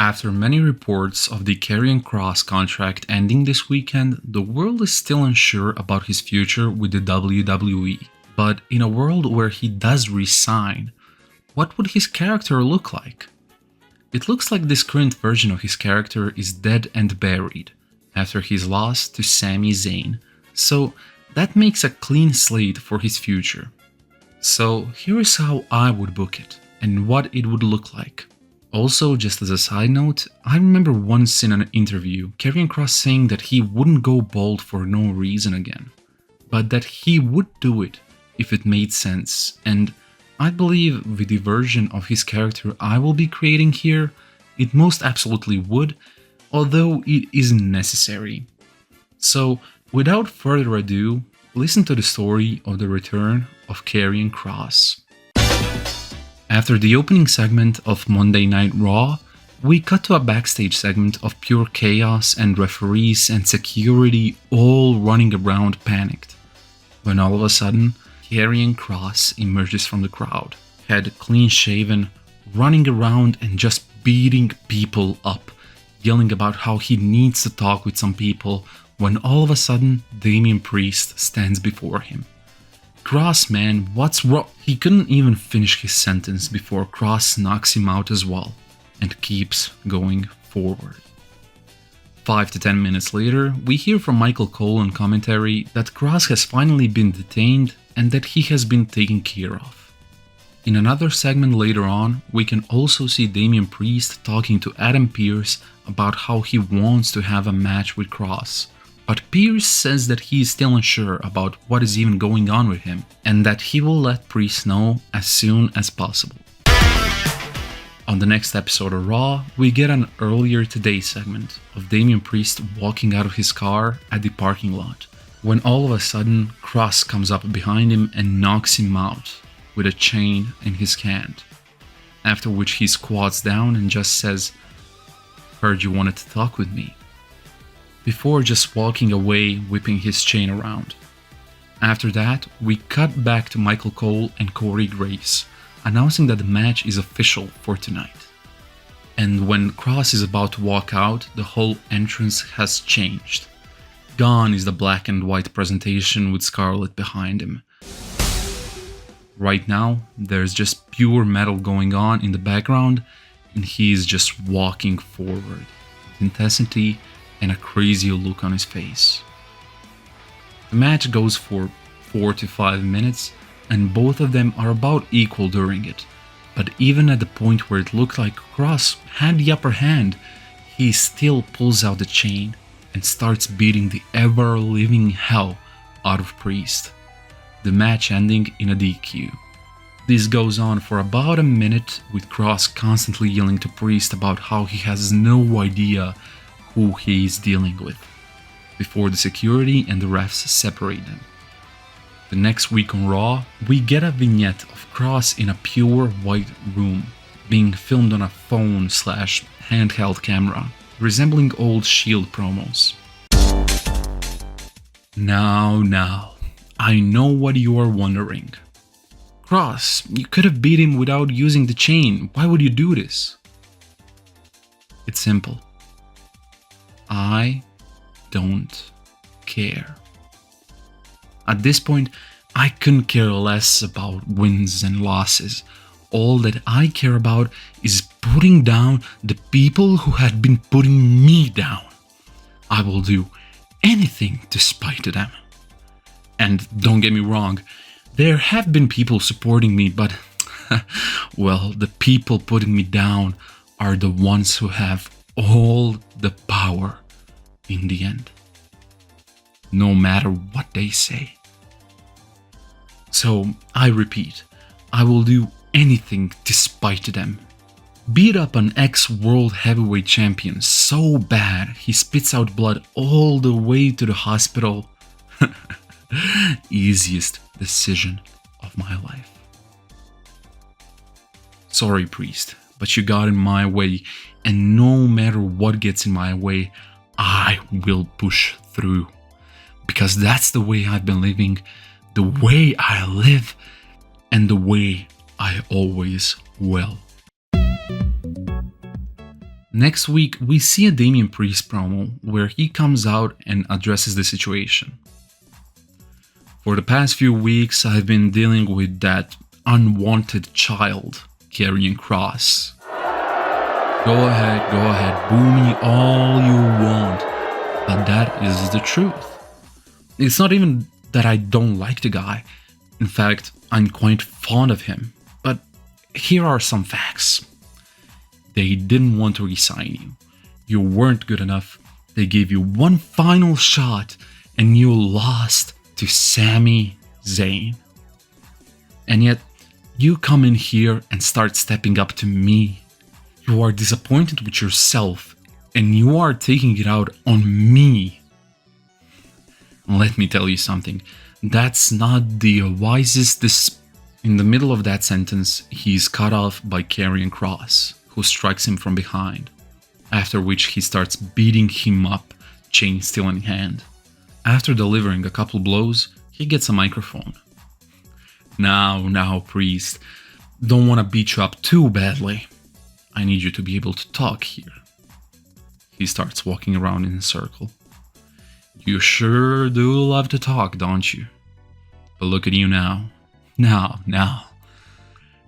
After many reports of the Karrion Kross contract ending this weekend, the world is still unsure about his future with the WWE. But in a world where he does resign, what would his character look like? It looks like this current version of his character is dead and buried after his loss to Sami Zayn, so that makes a clean slate for his future. So here is how I would book it, and what it would look like. Also, just as a side note, I remember once in an interview, Karrion Kross saying that he wouldn't go bald for no reason again, but that he would do it if it made sense, and I believe with the version of his character I will be creating here, it most absolutely would, although it isn't necessary. So, without further ado, listen to the story of the return of Karrion Kross. After the opening segment of Monday Night Raw, we cut to a backstage segment of pure chaos and referees and security all running around panicked. When all of a sudden, Karrion Kross emerges from the crowd, head clean shaven, running around and just beating people up, yelling about how he needs to talk with some people, when all of a sudden Damian Priest stands before him. Kross, man, what's wrong? He couldn't even finish his sentence before Kross knocks him out as well, and keeps going forward. 5 to 10 minutes later, we hear from Michael Cole on commentary that Kross has finally been detained and that he has been taken care of. In another segment later on, we can also see Damian Priest talking to Adam Pearce about how he wants to have a match with Kross. But Pearce says that he is still unsure about what is even going on with him, and that he will let Priest know as soon as possible. On the next episode of Raw, we get an earlier today segment of Damian Priest walking out of his car at the parking lot, when all of a sudden Kross comes up behind him and knocks him out with a chain in his hand, after which he squats down and just says, "Heard you wanted to talk with me," before just walking away whipping his chain around. After that, we cut back to Michael Cole and Corey Graves, announcing that the match is official for tonight. And when Kross is about to walk out, the whole entrance has changed. Gone is the black and white presentation with Scarlett behind him. Right now, there's just pure metal going on in the background, and he is just walking forward, with intensity and a crazy look on his face. The match goes for 4 to 5 minutes, and both of them are about equal during it. But even at the point where it looked like Kross had the upper hand, he still pulls out the chain and starts beating the ever-living hell out of Priest. The match ending in a DQ. This goes on for about a minute, with Kross constantly yelling to Priest about how he has no idea who he is dealing with, before the security and the refs separate them. The next week on Raw, we get a vignette of Kross in a pure white room, being filmed on a phone/handheld camera, resembling old Shield promos. Now, I know what you are wondering. Kross, you could have beat him without using the chain, why would you do this? It's simple. I don't care. At this point, I couldn't care less about wins and losses. All that I care about is putting down the people who had been putting me down. I will do anything to spite them. And don't get me wrong, there have been people supporting me, but well, the people putting me down are the ones who have all the power in the end, no matter what they say. So I repeat, I will do anything to spite them. Beat up an ex-world heavyweight champion so bad he spits out blood all the way to the hospital. Easiest decision of my life. Sorry, Priest, but you got in my way, and no matter what gets in my way, I will push through. Because that's the way I've been living, the way I live, and the way I always will. Next week, we see a Damian Priest promo where he comes out and addresses the situation. For the past few weeks, I've been dealing with that unwanted child, Karrion Kross. Go ahead, boo me all you want, but that is the truth. It's not even that I don't like the guy. In fact, I'm quite fond of him. But here are some facts. They didn't want to resign you. You weren't good enough. They gave you one final shot and you lost to Sami Zayn. And yet, you come in here and start stepping up to me. You are disappointed with yourself and you are taking it out on me. Let me tell you something. That's not the wisest. In the middle of that sentence, he's cut off by Karrion Kross, who strikes him from behind, after which he starts beating him up, chain still in hand. After delivering a couple blows, he gets a microphone. Now, Priest, don't want to beat you up too badly. I need you to be able to talk here. He starts walking around in a circle. You sure do love to talk, don't you? But look at you now. Now,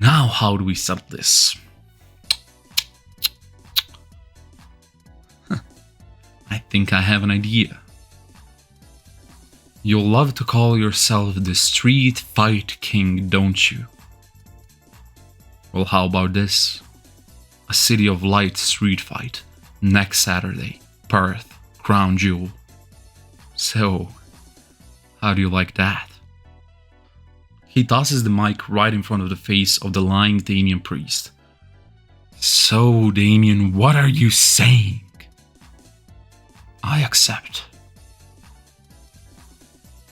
how do we settle this? I think I have an idea. You'll love to call yourself the Street Fight King, don't you? Well, how about this? A City of Light street fight, next Saturday, Perth, Crown Jewel. So, how do you like that? He tosses the mic right in front of the face of the lying Damian Priest. So, Damian, what are you saying? I accept.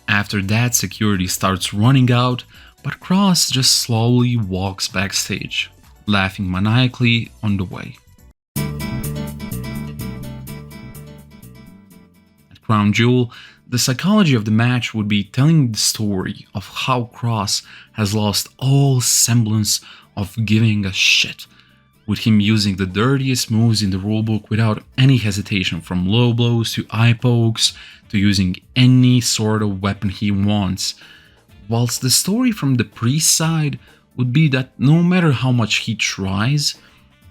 After that, security starts running out, but Kross just slowly walks backstage, laughing maniacally on the way. At Crown Jewel, the psychology of the match would be telling the story of how Kross has lost all semblance of giving a shit, with him using the dirtiest moves in the rulebook without any hesitation, from low blows to eye pokes to using any sort of weapon he wants. Whilst the story from the Priest side would be that no matter how much he tries,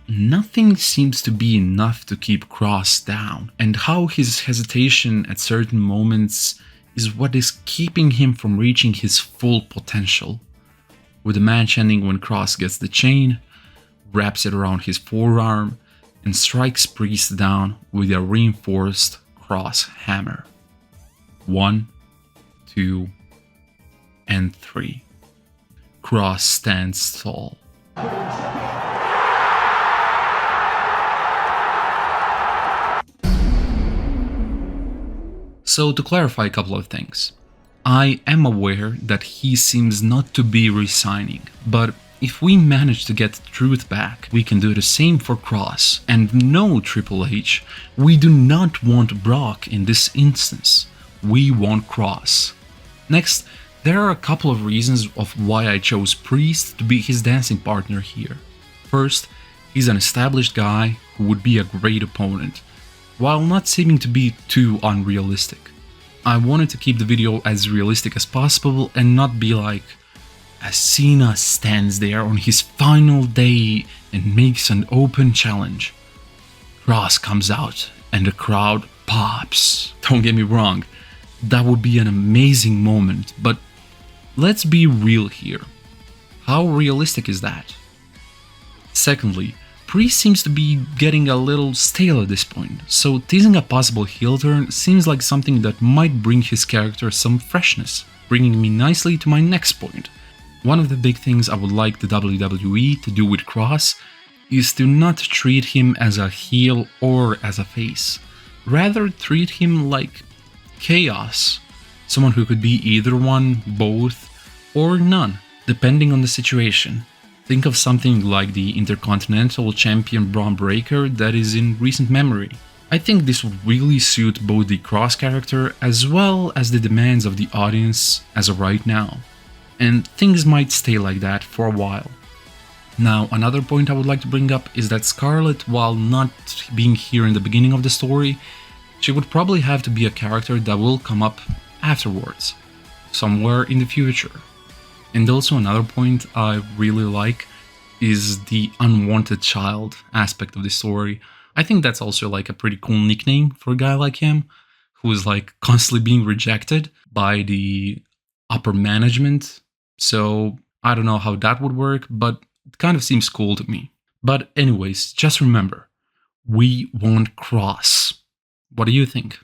nothing seems to be enough to keep Kross down, and how his hesitation at certain moments is what is keeping him from reaching his full potential. With the match ending when Kross gets the chain, wraps it around his forearm, and strikes Priest down with a reinforced cross hammer. 1, 2, and 3. Kross stands tall. So, to clarify a couple of things, I am aware that he seems not to be resigning, but if we manage to get the truth back, we can do the same for Kross. And no, Triple H, we do not want Brock in this instance. We want Kross. Next, there are a couple of reasons of why I chose Priest to be his dancing partner here. First, he's an established guy who would be a great opponent, while not seeming to be too unrealistic. I wanted to keep the video as realistic as possible and not be like, as Cena stands there on his final day and makes an open challenge. Kross comes out and the crowd pops. Don't get me wrong, that would be an amazing moment, but let's be real here. How realistic is that? Secondly, Priest seems to be getting a little stale at this point, so teasing a possible heel turn seems like something that might bring his character some freshness, bringing me nicely to my next point. One of the big things I would like the WWE to do with Kross is to not treat him as a heel or as a face. Rather treat him like chaos, someone who could be either one, both, or none, depending on the situation. Think of something like the Intercontinental Champion Braun Breaker that is in recent memory. I think this would really suit both the Kross character as well as the demands of the audience as of right now. And things might stay like that for a while. Now, another point I would like to bring up is that Scarlet, while not being here in the beginning of the story, she would probably have to be a character that will come up afterwards, somewhere in the future. And also another point I really like is the unwanted child aspect of the story. I think that's also like a pretty cool nickname for a guy like him, who is like constantly being rejected by the upper management. So I don't know how that would work, but it kind of seems cool to me. But anyways, just remember, we want Kross. What do you think?